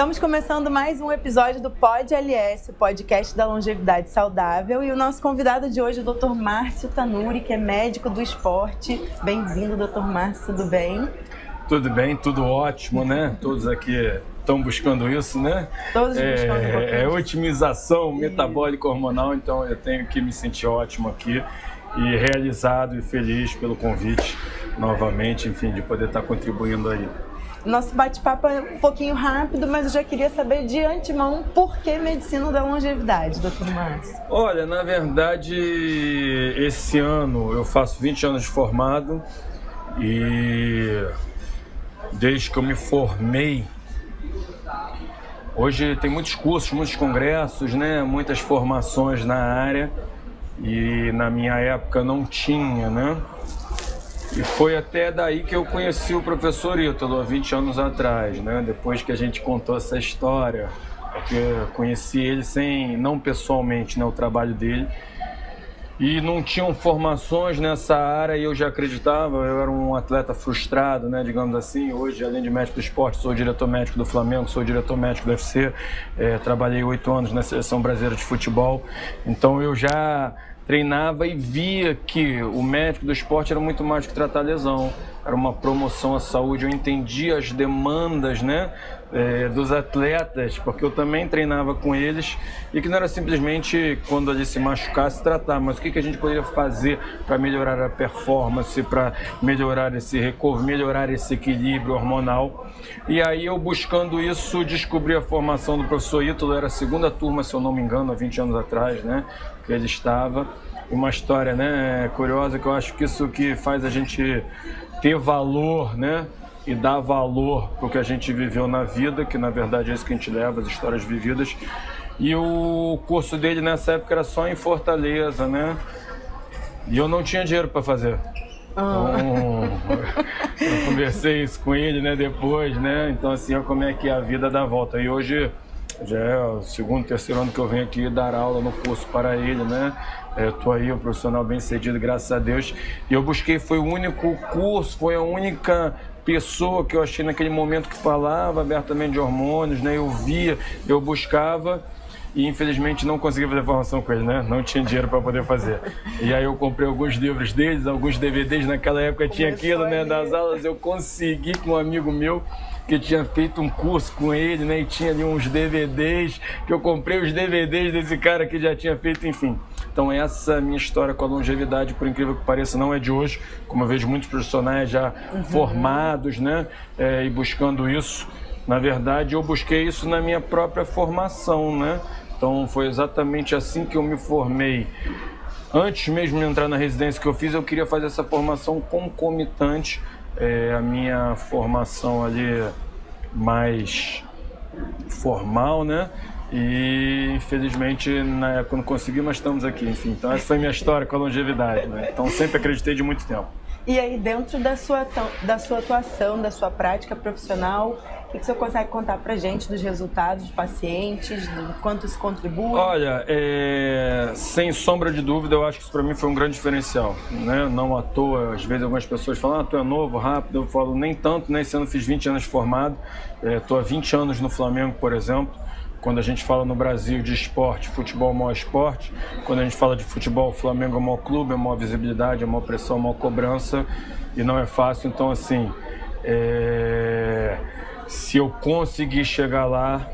Estamos começando mais um episódio do Pod LS, o podcast da longevidade saudável. E o nosso convidado de hoje é o Dr. Márcio Tanuri, que é médico do esporte. Bem-vindo, Dr. Márcio, tudo bem? Tudo bem, tudo ótimo, né? Todos aqui estão buscando isso, né? Todos buscando É otimização metabólica hormonal, então eu tenho que me sentir ótimo aqui e realizado e feliz pelo convite novamente, enfim, de poder estar contribuindo aí. Nosso bate-papo é um pouquinho rápido, mas eu já queria saber de antemão por que medicina da longevidade, Dr. Márcio? Olha, na verdade, esse ano eu faço 20 anos de formado e desde que eu me formei, hoje tem muitos cursos, muitos congressos, né? Muitas formações na área e na minha época não tinha, né? E foi até daí que eu conheci o professor Ítalo, há 20 anos atrás, né? Depois que a gente contou essa história, porque eu conheci ele não pessoalmente, né? O trabalho dele. E não tinham formações nessa área e eu já acreditava, eu era um atleta frustrado, né? Digamos assim. Hoje, além de médico do esporte, sou diretor médico do Flamengo, sou diretor médico do UFC, trabalhei 8 anos na Seleção Brasileira de Futebol, então eu já treinava e via que o médico do esporte era muito mais que tratar lesão, era uma promoção à saúde. Eu entendia as demandas, né, dos atletas, porque eu também treinava com eles e que não era simplesmente quando ele se machucasse tratar, mas o que a gente poderia fazer para melhorar a performance, para melhorar esse recovery, melhorar esse equilíbrio hormonal. E aí eu buscando isso, descobri a formação do professor Ítalo, era a segunda turma, se eu não me engano, há 20 anos atrás, né, que ele estava. Uma história, né, curiosa, que eu acho que isso que faz a gente ter valor, né, e dar valor para o que a gente viveu na vida, que na verdade é isso que a gente leva, as histórias vividas. E o curso dele nessa época era só em Fortaleza, né, e eu não tinha dinheiro para fazer. Então, eu conversei isso com ele, né, depois, né, então assim, olha como é que a vida dá volta. E hoje já é o segundo, terceiro ano que eu venho aqui dar aula no curso para ele, né? Estou aí, um profissional bem sucedido, graças a Deus. E eu busquei, foi o único curso, foi a única pessoa que eu achei naquele momento que falava abertamente de hormônios, né? Eu via, eu buscava e infelizmente não consegui fazer formação com ele, né? Não tinha dinheiro para poder fazer. E aí eu comprei alguns livros deles, alguns DVDs, naquela época tinha aquilo, né? Das aulas, eu consegui com um amigo meu que tinha feito um curso com ele, né? E tinha ali uns DVDs, que eu comprei os DVDs desse cara que já tinha feito, enfim. Então essa é a minha história com a longevidade, por incrível que pareça, não é de hoje, como eu vejo muitos profissionais já formados, né? E buscando isso. Na verdade, eu busquei isso na minha própria formação, né? Então foi exatamente assim que eu me formei. Antes mesmo de entrar na residência que eu fiz, eu queria fazer essa formação concomitante, a minha formação ali mais formal, né? E infelizmente na época eu não consegui, mas estamos aqui, enfim. Então essa foi a minha história com a longevidade, né? Então sempre acreditei de muito tempo. E aí, dentro da sua atuação, da sua prática profissional, o que você consegue contar pra gente dos resultados de pacientes, do quanto isso contribui? Olha, sem sombra de dúvida, eu acho que isso para mim foi um grande diferencial, né? Não à toa, às vezes algumas pessoas falam, tu é novo, rápido, eu falo, nem tanto, né? Esse ano eu fiz 20 anos de formado, estou há 20 anos no Flamengo, por exemplo. Quando a gente fala no Brasil de esporte, futebol é o maior esporte. Quando a gente fala de futebol, o Flamengo é o maior clube, é a maior visibilidade, é a maior pressão, é a maior cobrança. E não é fácil, então assim, se eu conseguir chegar lá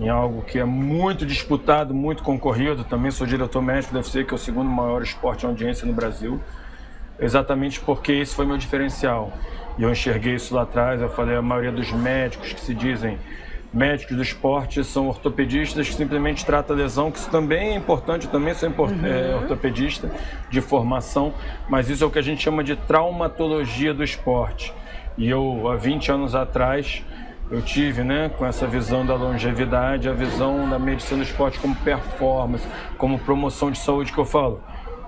em algo que é muito disputado, muito concorrido, também sou diretor médico do UFC, que é o segundo maior esporte em audiência no Brasil, exatamente porque esse foi meu diferencial. E eu enxerguei isso lá atrás, eu falei, a maioria dos médicos que se dizem médicos do esporte são ortopedistas que simplesmente tratam a lesão, que isso também é importante, eu também sou ortopedista de formação, mas isso é o que a gente chama de traumatologia do esporte. E eu, há 20 anos atrás, eu tive, né, com essa visão da longevidade, a visão da medicina do esporte como performance, como promoção de saúde, que eu falo.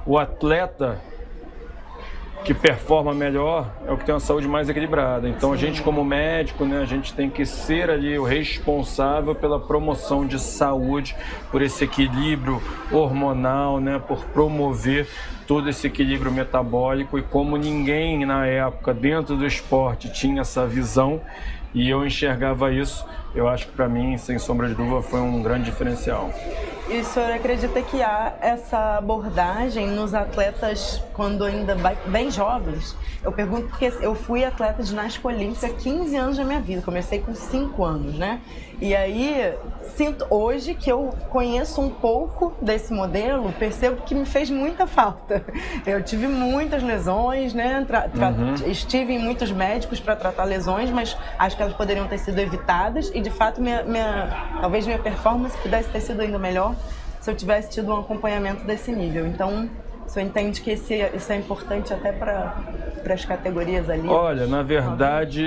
O atleta que performa melhor é o que tem uma saúde mais equilibrada. Então a gente como médico, né, a gente tem que ser ali o responsável pela promoção de saúde, por esse equilíbrio hormonal, né, por promover todo esse equilíbrio metabólico. E como ninguém na época dentro do esporte tinha essa visão, e eu enxergava isso, eu acho que para mim, sem sombra de dúvida, foi um grande diferencial. E o senhor acredita que há essa abordagem nos atletas quando ainda bem jovens? Eu pergunto porque eu fui atleta de ginástica olímpica 15 anos da minha vida, comecei com 5 anos, né? E aí, sinto hoje que eu conheço um pouco desse modelo, percebo que me fez muita falta. Eu tive muitas lesões, né? Estive em muitos médicos para tratar lesões, mas acho que elas poderiam ter sido evitadas e, de fato, talvez minha performance pudesse ter sido ainda melhor se eu tivesse tido um acompanhamento desse nível. Então, o senhor entende que isso é importante até para as categorias ali? Olha, na verdade,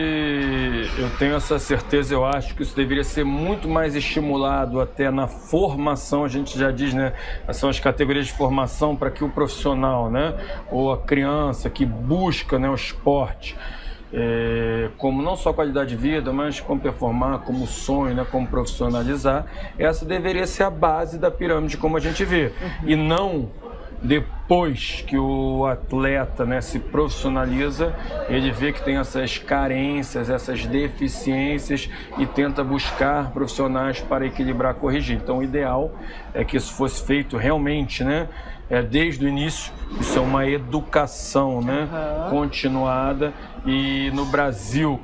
eu tenho essa certeza, eu acho que isso deveria ser muito mais estimulado até na formação, a gente já diz, né? São as categorias de formação para que o profissional, né? Ou a criança que busca, né, o esporte, como não só qualidade de vida, mas como performar, como sonho, né, como profissionalizar, essa deveria ser a base da pirâmide como a gente vê, e não depois que o atleta, né, se profissionaliza, ele vê que tem essas carências, essas deficiências e tenta buscar profissionais para equilibrar, corrigir. Então o ideal é que isso fosse feito realmente, né, desde o início. Isso é uma educação, né, continuada, e no Brasil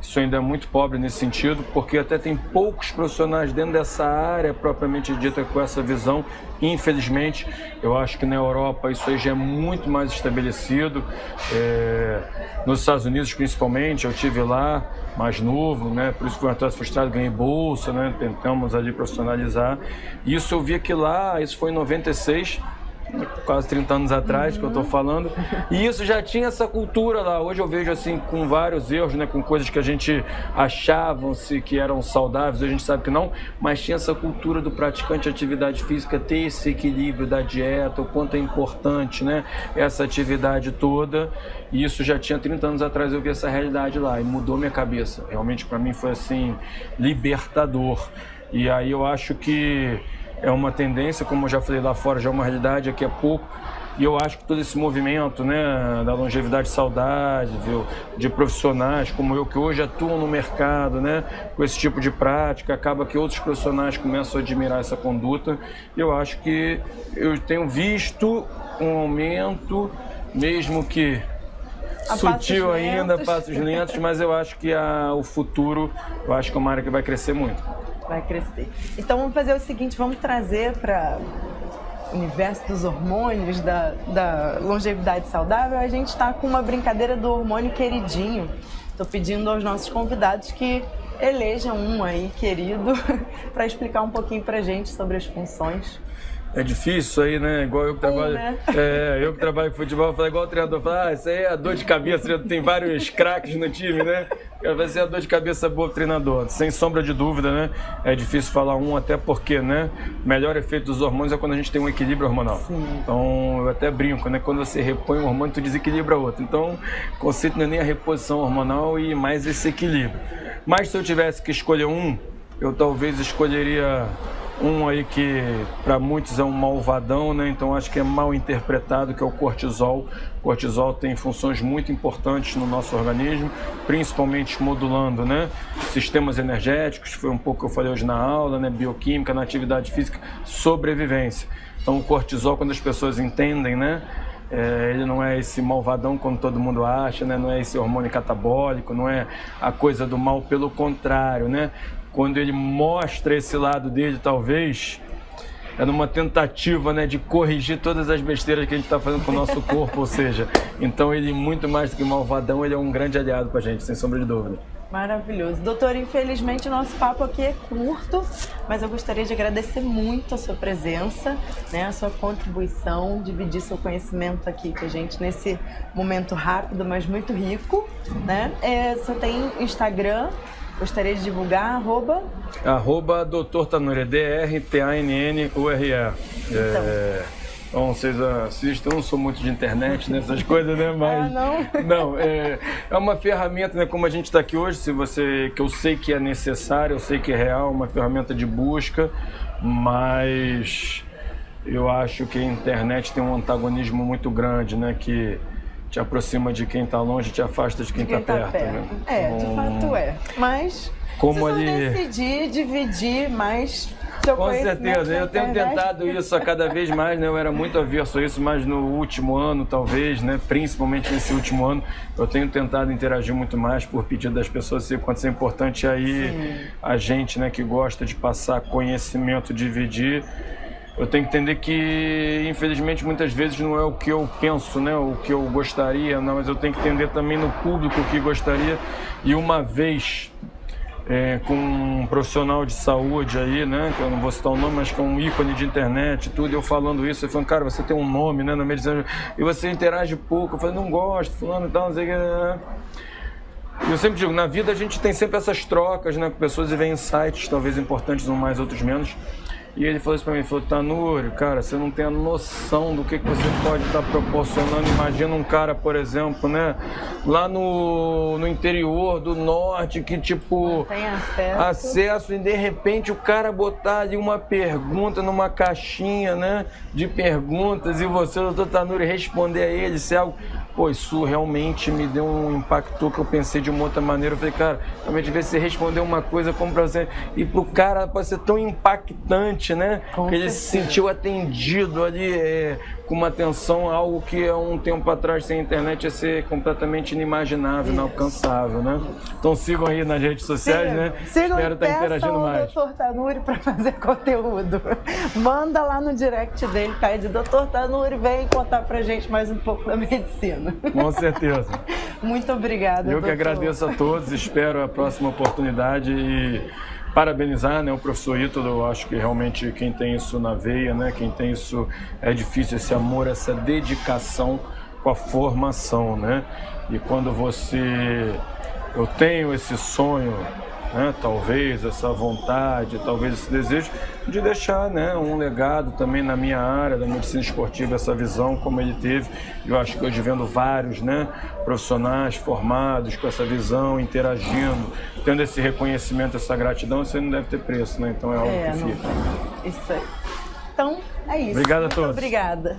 isso ainda é muito pobre nesse sentido, porque até tem poucos profissionais dentro dessa área propriamente dita com essa visão. Infelizmente, eu acho que na Europa isso aí já é muito mais estabelecido. Nos Estados Unidos, principalmente, eu tive lá mais novo, né? Por isso fui um atleta frustrado, ganhei bolsa, né? Tentamos ali profissionalizar. Isso eu vi que lá, isso foi em 96, quase 30 anos atrás que eu estou falando, e isso já tinha essa cultura lá. Hoje eu vejo assim com vários erros, né, com coisas que a gente achavam-se que eram saudáveis, a gente sabe que não, mas tinha essa cultura do praticante de atividade física ter esse equilíbrio da dieta, o quanto é importante, né, essa atividade toda. E isso já tinha 30 anos atrás, eu vi essa realidade lá e mudou minha cabeça. Realmente para mim foi assim libertador. E aí eu acho que é uma tendência, como eu já falei lá fora, já é uma realidade aqui a pouco. E eu acho que todo esse movimento, né, da longevidade saudável, de profissionais como eu, que hoje atuam no mercado, né, com esse tipo de prática, acaba que outros profissionais começam a admirar essa conduta. Eu acho que eu tenho visto um aumento, mesmo que sutil ainda, passos lentos, mas eu acho que o futuro, eu acho que é uma área que vai crescer muito. Vai crescer. Então vamos fazer o seguinte, vamos trazer para o universo dos hormônios, da longevidade saudável. A gente está com uma brincadeira do hormônio queridinho. Estou pedindo aos nossos convidados que elejam um aí querido para explicar um pouquinho para a gente sobre as funções. É difícil isso aí, né? Igual eu que trabalho, né? Eu que trabalho com futebol, eu falo igual o treinador, fala, isso aí é a dor de cabeça, tem vários craques no time, né? Vai ser a dor de cabeça boa pro treinador, sem sombra de dúvida, né? É difícil falar um, até porque, né? O melhor efeito dos hormônios é quando a gente tem um equilíbrio hormonal. Sim. Então, eu até brinco, né? Quando você repõe um hormônio, tu desequilibra outro. Então, o conceito não é nem a reposição hormonal e mais esse equilíbrio. Mas se eu tivesse que escolher um, eu talvez escolheria um aí que para muitos é um malvadão, né? Então acho que é mal interpretado, que é o cortisol. O cortisol tem funções muito importantes no nosso organismo, principalmente modulando, né, sistemas energéticos, foi um pouco que eu falei hoje na aula, né, bioquímica, na atividade física, sobrevivência. Então o cortisol, quando as pessoas entendem, né, ele não é esse malvadão como todo mundo acha, né? Não é esse hormônio catabólico, não é a coisa do mal, pelo contrário, né? Quando ele mostra esse lado dele, talvez, é numa tentativa, né, de corrigir todas as besteiras que a gente está fazendo com o nosso corpo, ou seja, então ele, muito mais do que malvadão, ele é um grande aliado para a gente, sem sombra de dúvida. Maravilhoso. Doutor, infelizmente o nosso papo aqui é curto, mas eu gostaria de agradecer muito a sua presença, né, a sua contribuição, dividir seu conhecimento aqui com a gente nesse momento rápido, mas muito rico, né? Você tem Instagram? Gostaria de divulgar, @ Dr. Tanuri, DrTannure. Bom, vocês assistem, eu não sou muito de internet, nessas coisas, né? Mas não, é uma ferramenta, né? Como a gente está aqui hoje, que eu sei que é necessário, eu sei que é real, uma ferramenta de busca, mas eu acho que a internet tem um antagonismo muito grande, né? Que te aproxima de quem está longe, te afasta de quem está perto. Né? De fato é. Mas como se você decidir dividir mais seu com certeza, eu tenho tentado isso a cada vez mais, né? Eu era muito averso a isso, mas no último ano, talvez, né? Principalmente nesse último ano, eu tenho tentado interagir muito mais por pedido das pessoas, sei quanto é importante aí a gente, né, que gosta de passar conhecimento, dividir. Eu tenho que entender que, infelizmente, muitas vezes não é o que eu penso, né? O que eu gostaria, não, mas eu tenho que entender também no público o que gostaria. E uma vez, com um profissional de saúde aí, né? Que eu não vou citar o nome, mas que é um ícone de internet e tudo, eu falando isso, ele falando, cara, você tem um nome, né, na medicina, e você interage pouco. Eu falei, não gosto, fulano e tal, não sei o que. Eu sempre digo, na vida a gente tem sempre essas trocas, né, com pessoas e vem insights, talvez importantes, uns mais, outros menos. E ele falou isso pra mim, ele falou, Tanuri, cara, você não tem a noção do que você pode estar proporcionando. Imagina um cara, por exemplo, né, lá no interior do norte, que tipo, tem acesso, e de repente o cara botar ali uma pergunta numa caixinha, né, de perguntas, e você, doutor Tanuri, responder a ele, se é algo... Pô, isso realmente me deu um impacto que eu pensei de uma outra maneira. Eu falei, cara, realmente ver se responder uma coisa como pra você. E pro cara pode ser tão impactante, né? Que ele se sentiu atendido ali com uma atenção, algo que há um tempo atrás sem internet ia ser completamente inimaginável, inalcançável, né? Então sigam aí nas redes sociais, né? Espero estar interagindo mais. Dr. Tanuri para fazer conteúdo. Manda lá no direct dele, pede, Dr. Tanuri, vem contar pra gente mais um pouco da medicina. Com certeza. Muito obrigada, Eu que agradeço a todos, espero a próxima oportunidade e parabenizar, né, o professor Ítalo. Eu acho que realmente quem tem isso na veia, né, quem tem isso, é difícil, esse amor, essa dedicação com a formação, né? E quando eu tenho esse sonho, né, talvez essa vontade, talvez esse desejo de deixar, né, um legado também na minha área da medicina esportiva, essa visão como ele teve. Eu acho que hoje vendo vários, né, profissionais formados com essa visão, interagindo, tendo esse reconhecimento, essa gratidão, isso aí não deve ter preço, né? Então é algo que fica. Isso aí. Então, é isso. Obrigado a todos. Muito obrigada.